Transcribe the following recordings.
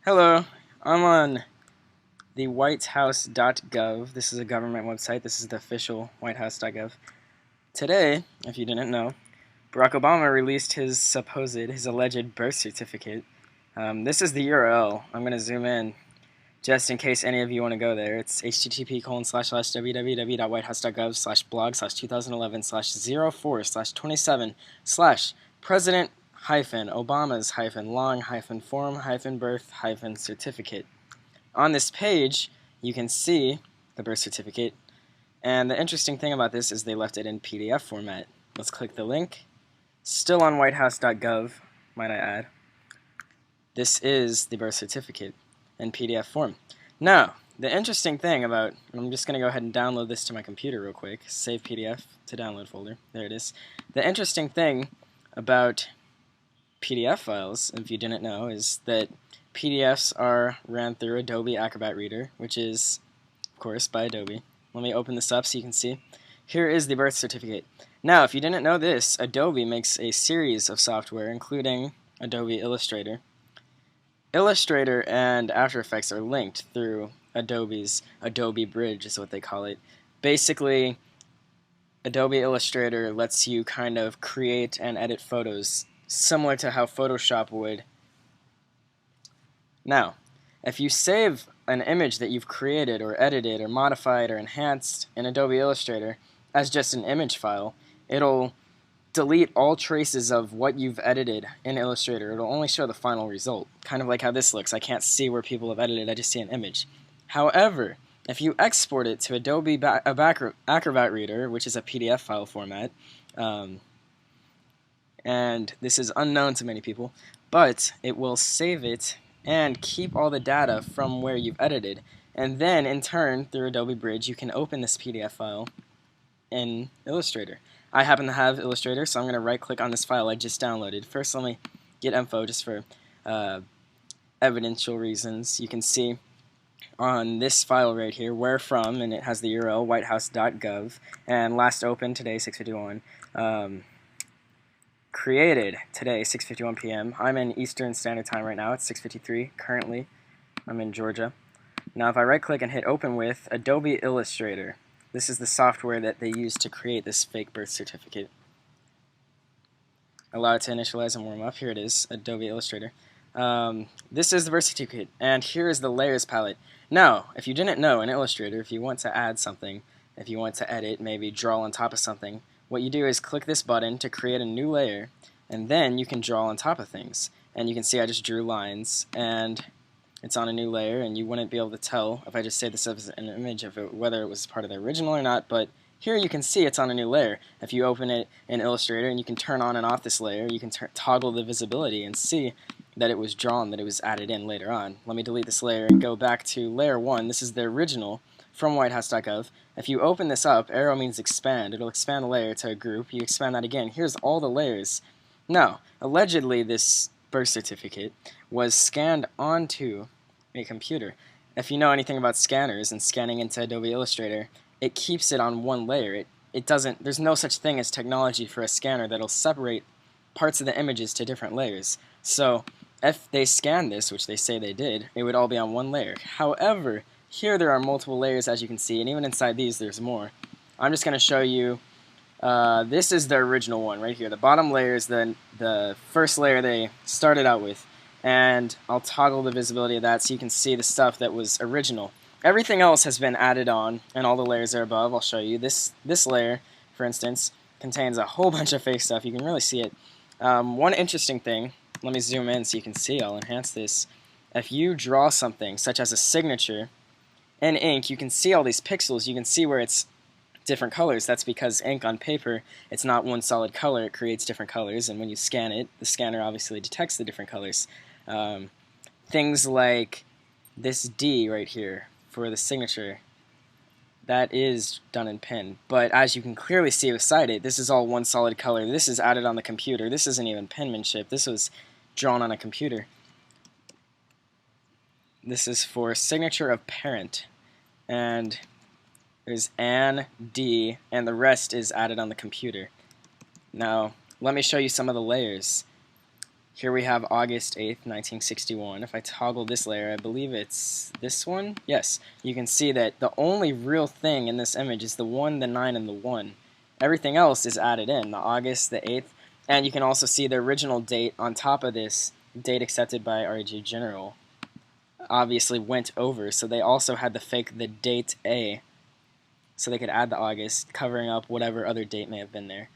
Hello, I'm on the whitehouse.gov. This is a government website. This is the official whitehouse.gov. Today, if you didn't know, Barack Obama released his alleged birth certificate. This is the URL. I'm going to zoom in just in case any of you want to go there. It's http://www.whitehouse.gov/president-Obama's-long-form-birth-certificate. On this page, you can see the birth certificate, and the interesting thing about this is they left it in PDF format. Let's click the link. Still on whitehouse.gov, might I add. This is the birth certificate in PDF form. Now, the interesting thing about, I'm just going to go ahead and download this to my computer real quick, save PDF to download folder, there it is. The interesting thing about PDF files, if you didn't know, is that PDFs are ran through Adobe Acrobat Reader, which is, of course, by Adobe. Let me open this up so you can see. Here is the birth certificate. Now, if you didn't know this, Adobe makes a series of software, including Adobe Illustrator. Illustrator and After Effects are linked through Adobe's Adobe Bridge, is what they call it. Basically, Adobe Illustrator lets you kind of create and edit photos similar to how Photoshop would. Now, if you save an image that you've created or edited or modified or enhanced in Adobe Illustrator as just an image file, it'll delete all traces of what you've edited in Illustrator. It'll only show the final result, kind of like how this looks. I can't see where people have edited, I just see an image. However, if you export it to Adobe Acrobat Reader, which is a PDF file format, and this is unknown to many people, but it will save it and keep all the data from where you've edited. And then, in turn, through Adobe Bridge, you can open this PDF file in Illustrator. I happen to have Illustrator, so I'm going to right-click on this file I just downloaded. First, let me get info just for evidential reasons. You can see on this file right here, where from, and it has the URL, whitehouse.gov, and last opened today, 6:51. Created today, 6:51 p.m. I'm in Eastern Standard Time right now. It's 6:53 currently. I'm in Georgia. Now if I right click and hit open with Adobe Illustrator, this is the software that they use to create this fake birth certificate. Allow it to initialize and warm up. Here it is, Adobe Illustrator. This is the birth certificate, and here is the layers palette. Now, if you didn't know, in Illustrator, if you want to add something, if you want to edit, maybe draw on top of something, what you do is click this button to create a new layer, and then you can draw on top of things. And you can see I just drew lines, and it's on a new layer, and you wouldn't be able to tell if I just saved this as an image of it, whether it was part of the original or not, but here you can see it's on a new layer. If you open it in Illustrator and you can turn on and off this layer, you can toggle the visibility and see that it was drawn, that it was added in later on. Let me delete this layer and go back to layer 1. This is the original from whitehouse.gov. If you open this up, arrow means expand. It'll expand the layer to a group. You expand that again. Here's all the layers. Now, allegedly this birth certificate was scanned onto a computer. If you know anything about scanners and scanning into Adobe Illustrator, it keeps it on one layer. There's no such thing as technology for a scanner that'll separate parts of the images to different layers. So if they scanned this, which they say they did, it would all be on one layer. However, here there are multiple layers, as you can see, and even inside these there's more. I'm just going to show you, this is the original one right here. The bottom layer is the first layer they started out with, and I'll toggle the visibility of that so you can see the stuff that was original. Everything else has been added on, and all the layers are above. I'll show you. This layer, for instance, contains a whole bunch of fake stuff. You can really see it. One interesting thing, let me zoom in so you can see. I'll enhance this. If you draw something, such as a signature, in ink, you can see all these pixels. You can see where it's different colors. That's because ink on paper, it's not one solid color. It creates different colors, and when you scan it, the scanner obviously detects the different colors. Things like this D right here for the signature, that is done in pen. But as you can clearly see beside it, this is all one solid color. This is added on the computer. This isn't even penmanship. This was drawn on a computer. This is for signature of parent, and there's an, D, and the rest is added on the computer. Now, let me show you some of the layers. Here we have August 8th, 1961. If I toggle this layer, I believe it's this one. Yes, you can see that the only real thing in this image is the 1, the 9, and the 1. Everything else is added in, the August, the 8th, and you can also see the original date on top of this, date accepted by RG General, obviously went over, so they also had to fake the date A, so they could add the August, covering up whatever other date may have been there.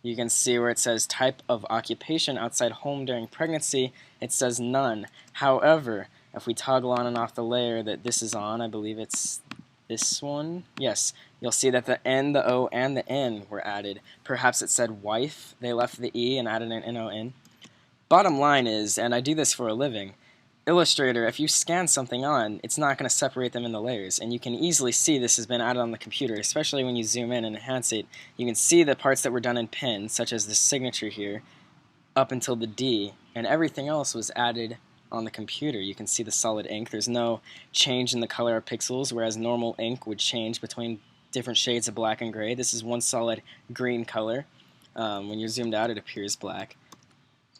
You can see where it says type of occupation outside home during pregnancy, it says none. However, if we toggle on and off the layer that this is on, I believe it's this one, yes, you'll see that the N, the O, and the N were added. Perhaps it said wife, they left the E and added an N-O-N. Bottom line is, and I do this for a living, Illustrator, if you scan something on, it's not going to separate them into layers, and you can easily see this has been added on the computer, especially when you zoom in and enhance it. You can see the parts that were done in pen, such as the signature here, up until the D, and everything else was added on the computer. You can see the solid ink. There's no change in the color of pixels, whereas normal ink would change between different shades of black and gray. This is one solid green color. When you're zoomed out, it appears black.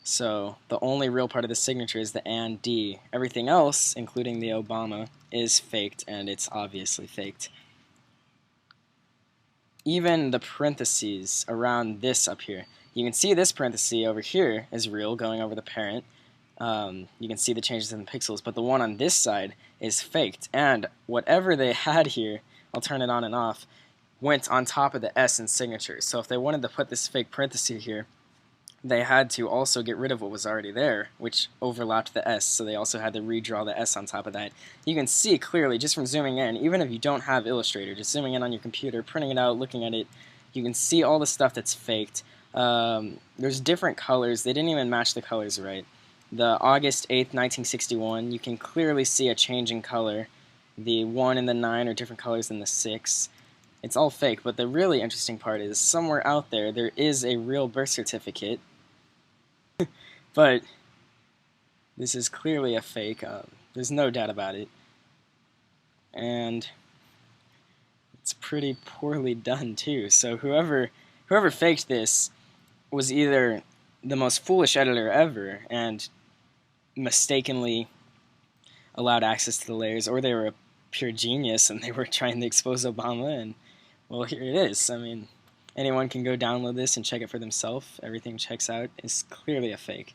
So the only real part of the signature is the and D. Everything else, including the Obama, is faked, and it's obviously faked. Even the parentheses around this up here, you can see this parenthesis over here is real, going over the parent. You can see the changes in the pixels, but the one on this side is faked. And whatever they had here, I'll turn it on and off, went on top of the S in signature. So if they wanted to put this fake parenthesis here, they had to also get rid of what was already there, which overlapped the S, so they also had to redraw the S on top of that. You can see clearly, just from zooming in, even if you don't have Illustrator, just zooming in on your computer, printing it out, looking at it, you can see all the stuff that's faked. There's different colors. They didn't even match the colors right. The August 8th, 1961, you can clearly see a change in color. The 1 and the 9 are different colors than the 6. It's all fake, but the really interesting part is somewhere out there, there is a real birth certificate. But this is clearly a fake. There's no doubt about it. And it's pretty poorly done, too. So whoever faked this was either the most foolish editor ever and mistakenly allowed access to the layers, or they were a pure genius and they were trying to expose Obama, and well, here it is. I mean, anyone can go download this and check it for themselves. Everything checks out. It's clearly a fake.